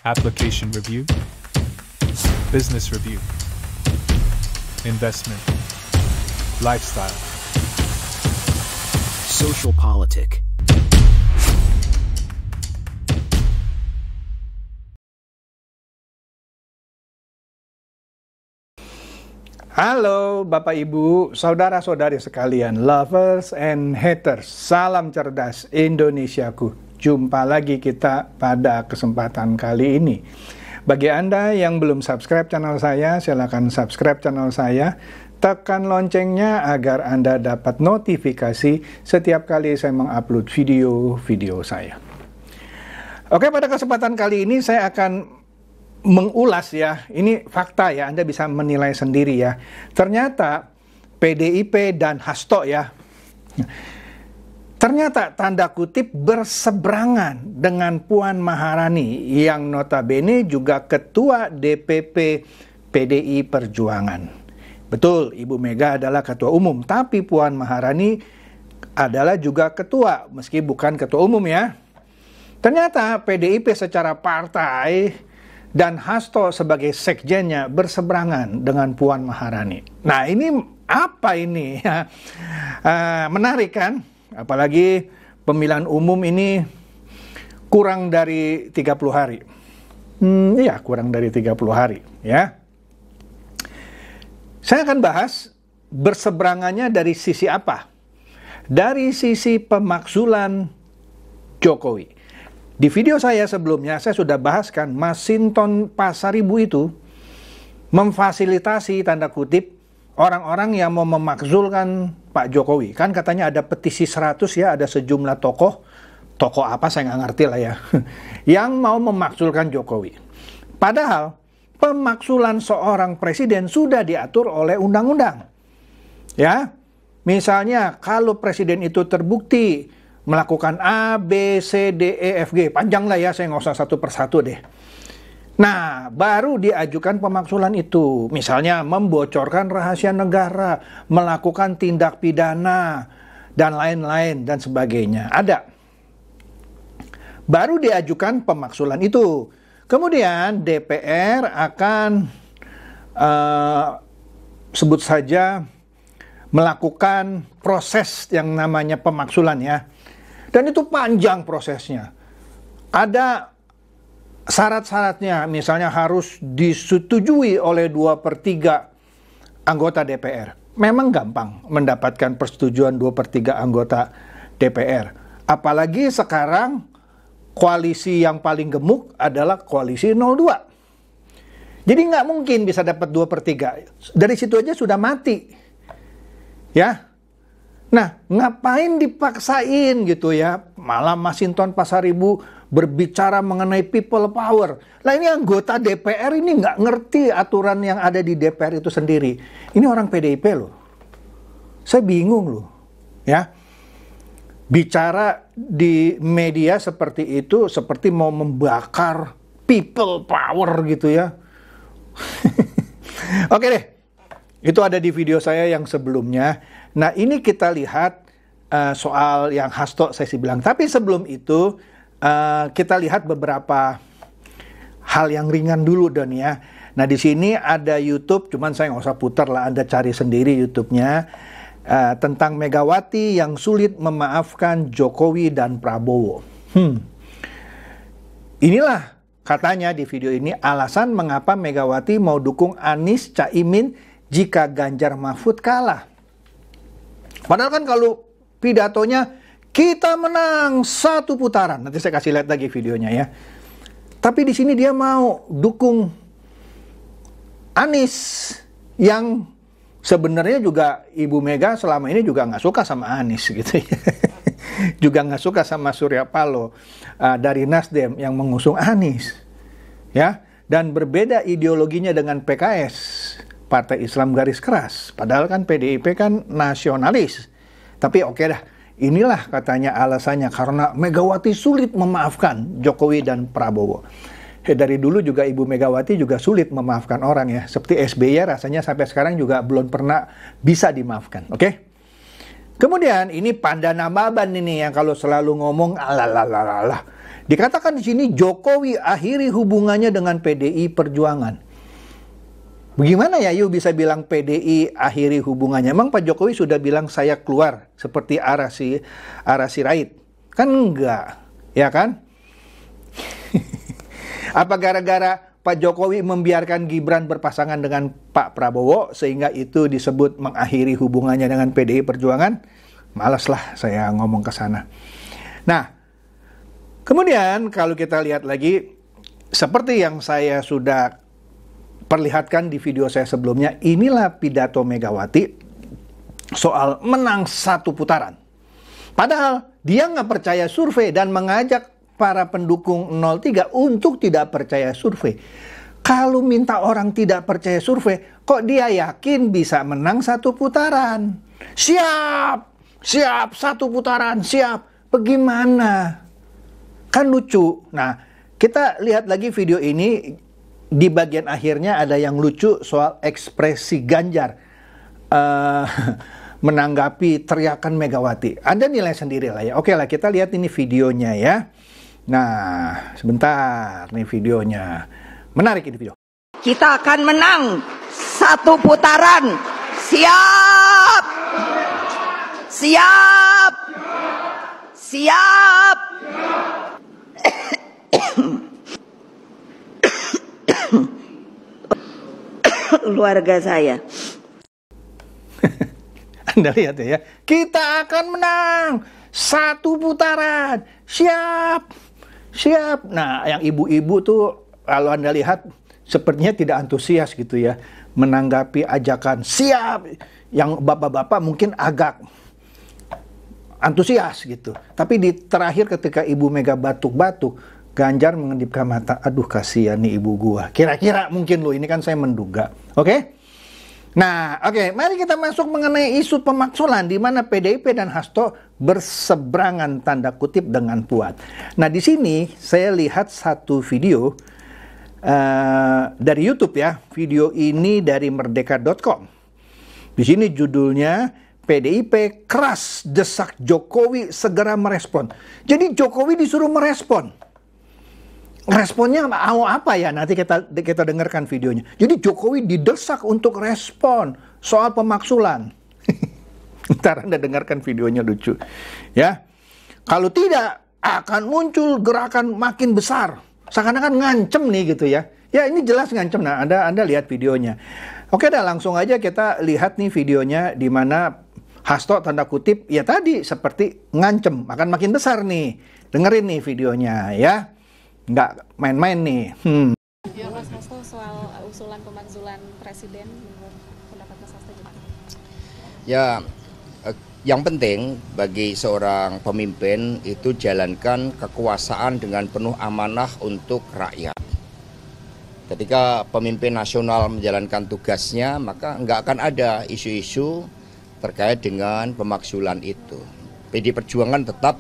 application review, business review, investment, lifestyle, social politic. Halo Bapak Ibu, saudara-saudari sekalian, lovers and haters, salam cerdas Indonesiaku. Jumpa lagi kita pada kesempatan kali ini. Bagi Anda yang belum subscribe channel saya, silakan subscribe channel saya. Tekan loncengnya agar Anda dapat notifikasi setiap kali saya mengupload video-video saya. Oke, pada kesempatan kali ini saya akan mengulas ya, ini fakta ya, Anda bisa menilai sendiri ya. Ternyata PDIP dan Hasto ya, ternyata tanda kutip berseberangan dengan Puan Maharani yang notabene juga ketua DPP PDI Perjuangan. Betul, Ibu Mega adalah ketua umum, tapi Puan Maharani adalah juga ketua, meski bukan ketua umum ya. Ternyata PDIP secara partai dan Hasto sebagai sekjennya berseberangan dengan Puan Maharani. Nah, ini apa ini? Menarik kan? Apalagi pemilihan umum ini kurang dari 30 hari. Iya, kurang dari 30 hari ya. Saya akan bahas berseberangannya dari sisi apa? Dari sisi pemakzulan Jokowi. Di video saya sebelumnya, saya sudah bahaskan Masinton Pasaribu itu memfasilitasi tanda kutip orang-orang yang mau memakzulkan Pak Jokowi. Kan katanya ada petisi 100 ya, ada sejumlah tokoh apa saya nggak ngerti lah ya, yang mau memakzulkan Jokowi. Padahal pemakzulan seorang presiden sudah diatur oleh undang-undang. Ya, misalnya kalau presiden itu terbukti melakukan A, B, C, D, E, F, G. Panjang lah ya, saya nggak usah satu persatu deh. Nah, baru diajukan pemakzulan itu. Misalnya membocorkan rahasia negara, melakukan tindak pidana, dan lain-lain, dan sebagainya. Ada. Baru diajukan pemakzulan itu. Kemudian DPR akan sebut saja melakukan proses yang namanya pemakzulan ya. Dan itu panjang prosesnya. Ada syarat-syaratnya, misalnya harus disetujui oleh 2/3 anggota DPR. Memang gampang mendapatkan persetujuan 2/3 anggota DPR. Apalagi sekarang koalisi yang paling gemuk adalah koalisi 02. Jadi nggak mungkin bisa dapat 2/3. Dari situ aja sudah mati. Ya. Nah, ngapain dipaksain gitu ya? Malah Masinton Pasaribu berbicara mengenai people power. Lah ini anggota DPR ini nggak ngerti aturan yang ada di DPR itu sendiri. Ini orang PDIP loh. Saya bingung loh. Ya. Bicara di media seperti itu, seperti mau membakar people power gitu ya. Oke deh. Itu ada di video saya yang sebelumnya. Nah, ini kita lihat soal yang Hasto saya sih bilang. Tapi sebelum itu, kita lihat beberapa hal yang ringan dulu, Don ya. Nah, di sini ada YouTube, cuman saya nggak usah putar lah, Anda cari sendiri YouTube-nya. Tentang Megawati yang sulit memaafkan Jokowi dan Prabowo. Inilah katanya di video ini alasan mengapa Megawati mau dukung Anies Caimin jika Ganjar Mahfud kalah. Padahal kan kalau pidatonya kita menang 1 putaran. Nanti saya kasih lihat lagi videonya ya. Tapi di sini dia mau dukung Anies yang sebenarnya juga Ibu Mega selama ini juga nggak suka sama Anies gitu ya. Juga nggak suka sama Surya Paloh dari Nasdem yang mengusung Anies. Ya, dan berbeda ideologinya dengan PKS. Partai Islam garis keras. Padahal kan PDIP kan nasionalis. Tapi oke dah, inilah katanya alasannya karena Megawati sulit memaafkan Jokowi dan Prabowo. Dari dulu juga Ibu Megawati juga sulit memaafkan orang ya. Seperti SBY rasanya sampai sekarang juga belum pernah bisa dimaafkan. Oke? Kemudian ini Pandana Baban ini yang kalau selalu ngomong alalalalala. Dikatakan di sini Jokowi akhiri hubungannya dengan PDI Perjuangan. Bagaimana ya Yu bisa bilang PDI akhiri hubungannya? Emang Pak Jokowi sudah bilang saya keluar seperti Ara Sirait? Kan enggak, ya kan? Apa gara-gara Pak Jokowi membiarkan Gibran berpasangan dengan Pak Prabowo sehingga itu disebut mengakhiri hubungannya dengan PDI Perjuangan? Malas lah saya ngomong ke sana. Nah, kemudian kalau kita lihat lagi, seperti yang saya sudah perlihatkan di video saya sebelumnya, inilah pidato Megawati soal menang 1 putaran. Padahal dia nggak percaya survei dan mengajak para pendukung 03 untuk tidak percaya survei. Kalau minta orang tidak percaya survei, kok dia yakin bisa menang 1 putaran? Siap 1 putaran, siap. Bagaimana? Kan lucu. Nah, kita lihat lagi video ini. Di bagian akhirnya ada yang lucu soal ekspresi Ganjar menanggapi teriakan Megawati. Anda nilai sendiri lah ya. Oke lah, kita lihat ini videonya ya. Nah, sebentar nih videonya. Menarik ini video. Kita akan menang 1 putaran. Siap! Siap! Siap! Keluarga saya. Anda lihat ya. Kita akan menang 1 putaran. Siap! Siap. Nah, yang ibu-ibu tuh kalau Anda lihat sepertinya tidak antusias gitu ya menanggapi ajakan siap. Yang bapak-bapak mungkin agak antusias gitu. Tapi di terakhir ketika Ibu Mega batuk-batuk, Ganjar mengedipkan mata. Aduh, kasihan nih ibu gua. Kira-kira mungkin loh, ini kan saya menduga. Oke? Nah, oke, mari kita masuk mengenai isu pemaksulan di mana PDIP dan Hasto berseberangan tanda kutip dengan Puan. Nah, di sini saya lihat satu video dari YouTube ya. Video ini dari merdeka.com. Di sini judulnya PDIP keras desak Jokowi segera merespon. Jadi Jokowi disuruh merespon. Responnya mau apa ya? Nanti kita dengarkan videonya. Jadi Jokowi didesak untuk respon soal pemaksulan. Ntar Anda dengarkan videonya, lucu. Ya, kalau tidak akan muncul gerakan makin besar. Seakan-akan ngancem nih gitu ya. Ya ini jelas ngancem. Nah Anda lihat videonya. Oke dah, langsung aja kita lihat nih videonya di mana Hasto tanda kutip ya tadi seperti ngancem akan makin besar nih. Dengerin nih videonya ya. Nggak main-main nih. Ya, Mas Hasto, soal usulan pemakzulan presiden, menurut pendapat Mas Hasto gimana? Ya, yang penting bagi seorang pemimpin itu jalankan kekuasaan dengan penuh amanah untuk rakyat. Ketika pemimpin nasional menjalankan tugasnya, maka nggak akan ada isu-isu terkait dengan pemakzulan itu. PD Perjuangan tetap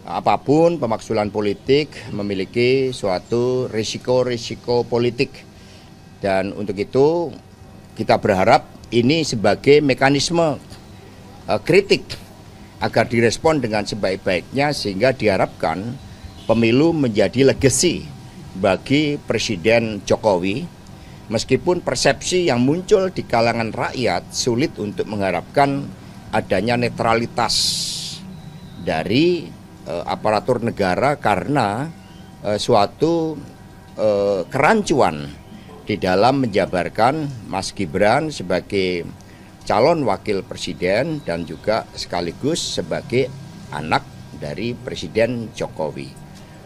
apapun pemaksulan politik memiliki suatu risiko-risiko politik, dan untuk itu kita berharap ini sebagai mekanisme kritik agar direspon dengan sebaik-baiknya sehingga diharapkan pemilu menjadi legacy bagi Presiden Jokowi, meskipun persepsi yang muncul di kalangan rakyat sulit untuk mengharapkan adanya netralitas dari aparatur negara karena suatu kerancuan di dalam menjabarkan Mas Gibran sebagai calon wakil presiden dan juga sekaligus sebagai anak dari Presiden Jokowi.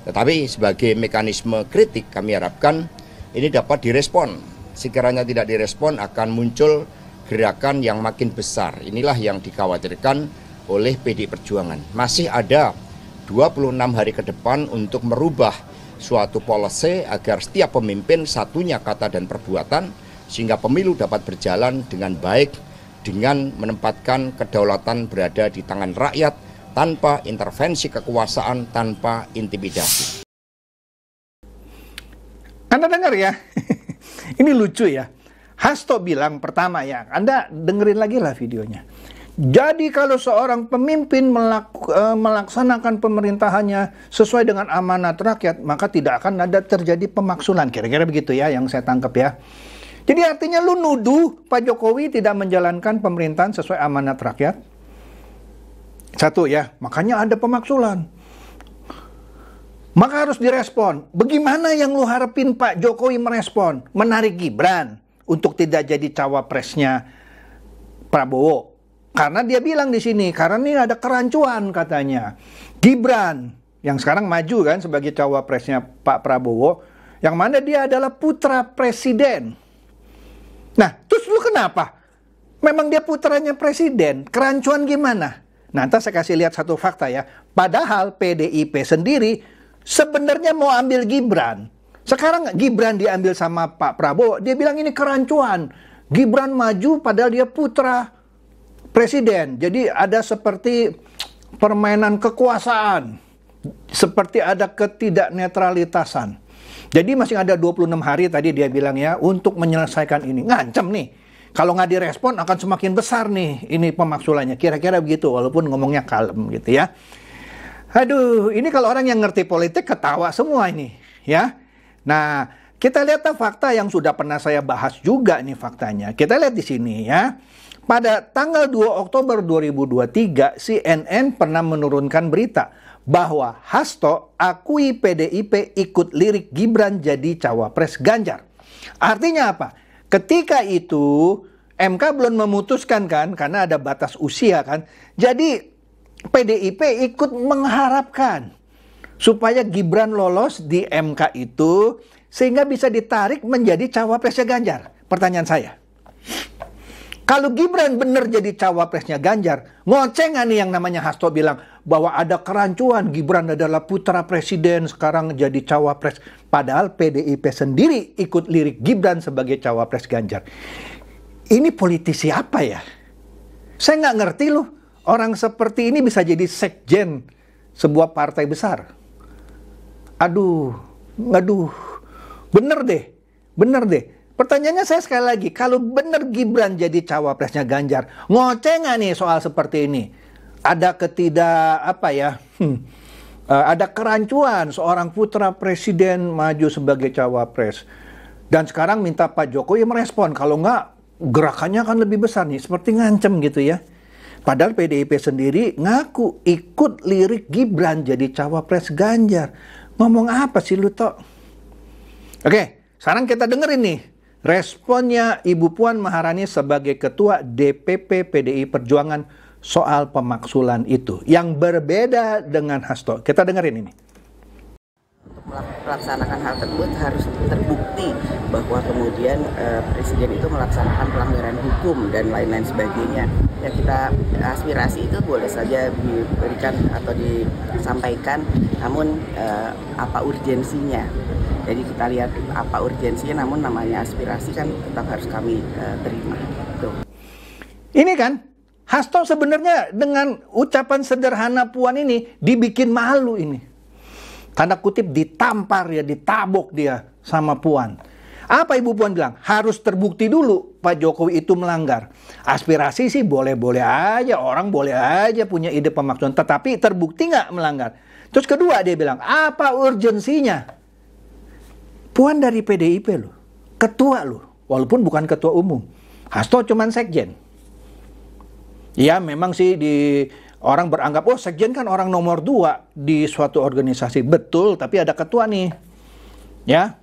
Tetapi sebagai mekanisme kritik kami harapkan ini dapat direspon. Sekiranya tidak direspon akan muncul gerakan yang makin besar. Inilah yang dikhawatirkan oleh PD Perjuangan. Masih ada 26 hari ke depan untuk merubah suatu policy agar setiap pemimpin satunya kata dan perbuatan sehingga pemilu dapat berjalan dengan baik dengan menempatkan kedaulatan berada di tangan rakyat tanpa intervensi kekuasaan, tanpa intimidasi. Anda dengar ya? Ini lucu ya. Hasto bilang pertama ya, Anda dengerin lagi lah videonya. Jadi kalau seorang pemimpin melaksanakan pemerintahannya sesuai dengan amanat rakyat, maka tidak akan ada terjadi pemaksulan. Kira-kira begitu ya yang saya tangkap ya. Jadi artinya lu nuduh Pak Jokowi tidak menjalankan pemerintahan sesuai amanat rakyat. Satu ya, makanya ada pemaksulan. Maka harus direspon. Bagaimana yang lu harapin Pak Jokowi merespon? Menarik Gibran untuk tidak jadi cawapresnya Prabowo. Karena dia bilang di sini, karena ini ada kerancuan katanya. Gibran yang sekarang maju kan sebagai cawapresnya Pak Prabowo, yang mana dia adalah putra presiden. Nah, terus lu kenapa? Memang dia putranya presiden, kerancuan gimana? Nanti saya kasih lihat satu fakta ya. Padahal PDIP sendiri sebenarnya mau ambil Gibran. Sekarang Gibran diambil sama Pak Prabowo, dia bilang ini kerancuan. Gibran maju padahal dia putra presiden. Jadi ada seperti permainan kekuasaan. Seperti ada ketidaknetralitasan. Jadi masih ada 26 hari tadi dia bilang ya untuk menyelesaikan ini. Ngancam nih. Kalau nggak direspon akan semakin besar nih ini pemaksulannya. Kira-kira begitu walaupun ngomongnya kalem gitu ya. Aduh, ini kalau orang yang ngerti politik ketawa semua ini ya. Nah, kita lihat fakta yang sudah pernah saya bahas juga nih faktanya. Kita lihat di sini ya. Pada tanggal 2 Oktober 2023, CNN pernah menurunkan berita bahwa Hasto akui PDIP ikut lirik Gibran jadi cawapres Ganjar. Artinya apa? Ketika itu MK belum memutuskan kan, karena ada batas usia kan. Jadi PDIP ikut mengharapkan supaya Gibran lolos di MK itu sehingga bisa ditarik menjadi cawapresnya Ganjar. Pertanyaan saya. Kalau Gibran benar jadi cawapresnya Ganjar, ngoceh nggak nih yang namanya Hasto bilang bahwa ada kerancuan, Gibran adalah putra presiden, sekarang jadi cawapres. Padahal PDIP sendiri ikut lirik Gibran sebagai cawapres Ganjar. Ini politisi apa ya? Saya nggak ngerti loh, orang seperti ini bisa jadi sekjen sebuah partai besar. Aduh, bener deh. Pertanyaannya saya sekali lagi, kalau benar Gibran jadi cawapresnya Ganjar, ngoceh nggak nih soal seperti ini? Ada ada kerancuan seorang putra presiden maju sebagai cawapres. Dan sekarang minta Pak Jokowi merespon, kalau nggak gerakannya akan lebih besar nih, seperti ngancem gitu ya. Padahal PDIP sendiri ngaku ikut lirik Gibran jadi cawapres Ganjar. Ngomong apa sih lu Tok? Oke, sekarang kita dengerin nih. Responnya Ibu Puan Maharani sebagai Ketua DPP PDI Perjuangan soal pemaksulan itu. Yang berbeda dengan Hasto. Kita dengerin ini. Untuk melaksanakan hal tersebut harus terbukti bahwa kemudian Presiden itu melaksanakan pelanggaran hukum dan lain-lain sebagainya. Ya kita aspirasi itu boleh saja diberikan atau disampaikan, namun apa urgensinya? Jadi kita lihat apa urgensinya, namun namanya aspirasi kan tetap harus kami terima. Tuh. Ini kan, Hasto sebenarnya dengan ucapan sederhana Puan ini dibikin malu ini. Tanda kutip ditampar ya, ditabok dia sama Puan. Apa Ibu Puan bilang? Harus terbukti dulu Pak Jokowi itu melanggar. Aspirasi sih boleh-boleh aja, orang boleh aja punya ide pemaksulan. Tetapi terbukti nggak melanggar? Terus kedua dia bilang, apa urgensinya? Puan dari PDIP loh, ketua loh, walaupun bukan ketua umum. Hasto cuman sekjen. Ya memang sih orang beranggap, oh sekjen kan orang nomor 2 di suatu organisasi. Betul, tapi ada ketua nih. Ya.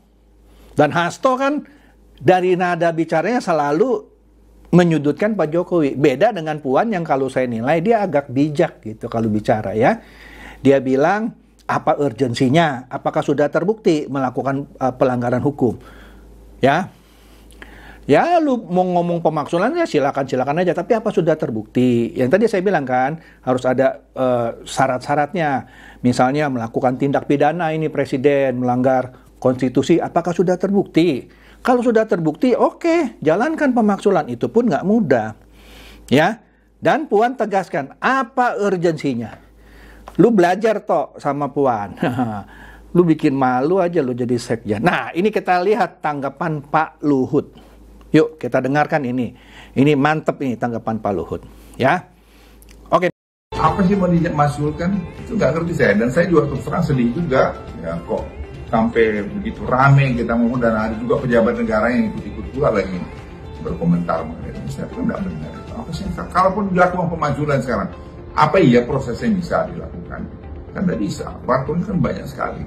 Dan Hasto kan dari nada bicaranya selalu menyudutkan Pak Jokowi. Beda dengan Puan yang kalau saya nilai dia agak bijak gitu kalau bicara ya. Dia bilang, apa urgensinya? Apakah sudah terbukti melakukan pelanggaran hukum? Ya, lu mau ngomong pemaksulan ya silakan aja. Tapi apa sudah terbukti? Yang tadi saya bilang kan harus ada syarat-syaratnya. Misalnya melakukan tindak pidana ini presiden melanggar konstitusi. Apakah sudah terbukti? Kalau sudah terbukti, oke, jalankan pemaksulan. Itu pun nggak mudah, ya. Dan Puan tegaskan apa urgensinya? Lu belajar Tok sama Puan. Lu bikin malu aja lu jadi sekjen. Nah, ini kita lihat tanggapan Pak Luhut. Yuk, kita dengarkan ini. Ini mantep ini tanggapan Pak Luhut. Ya. Kenapa sih mau dimasulkan? Itu nggak ngerti saya. Dan saya juga terus terang sedih juga. Ya kok sampai begitu rame kita ngomong, dan ada juga pejabat negara yang ikut-ikut pula lagi berkomentar mengenai itu. Saya itu nggak benar. Apa sih? Kalaupun dilakukan pemakzulan sekarang, apa iya prosesnya bisa dilakukan? Kan tidak bisa. Parpol kan banyak sekali.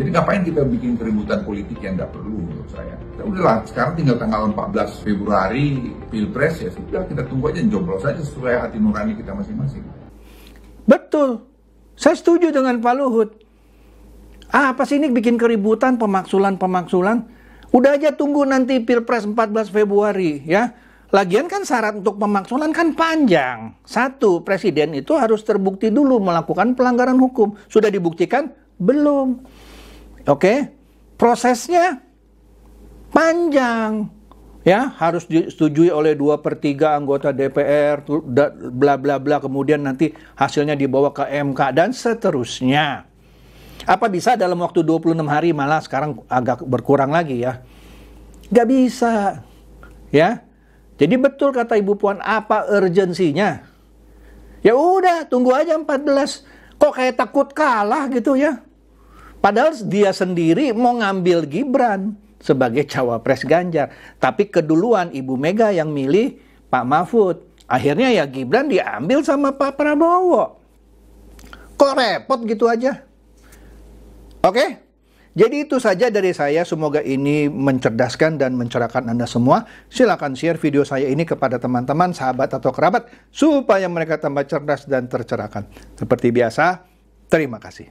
Jadi ngapain kita bikin keributan politik yang nggak perlu menurut saya. Ya udahlah, sekarang tinggal tanggal 14 Februari Pilpres, ya sudah, kita tunggu aja, joblos saja sesuai hati nurani kita masing-masing. Betul. Saya setuju dengan Pak Luhut. Apa sih ini bikin keributan, pemaksulan? Udah aja tunggu nanti Pilpres 14 Februari ya. Lagian kan syarat untuk pemaksulan kan panjang. Satu, presiden itu harus terbukti dulu melakukan pelanggaran hukum. Sudah dibuktikan? Belum. Oke, prosesnya panjang. Ya, harus disetujui oleh 2/3 anggota DPR, bla bla bla, kemudian nanti hasilnya dibawa ke MK dan seterusnya. Apa bisa dalam waktu 26 hari, malah sekarang agak berkurang lagi ya? Gak bisa. Ya. Jadi betul kata Ibu Puan, apa urgensinya? Ya udah, tunggu aja 14. Kok kayak takut kalah gitu ya? Padahal dia sendiri mau ngambil Gibran sebagai cawapres Ganjar. Tapi keduluan Ibu Mega yang milih Pak Mahfud. Akhirnya ya Gibran diambil sama Pak Prabowo. Kok repot gitu aja? Oke? Jadi itu saja dari saya. Semoga ini mencerdaskan dan mencerahkan Anda semua. Silakan share video saya ini kepada teman-teman, sahabat atau kerabat, supaya mereka tambah cerdas dan tercerahkan. Seperti biasa, terima kasih.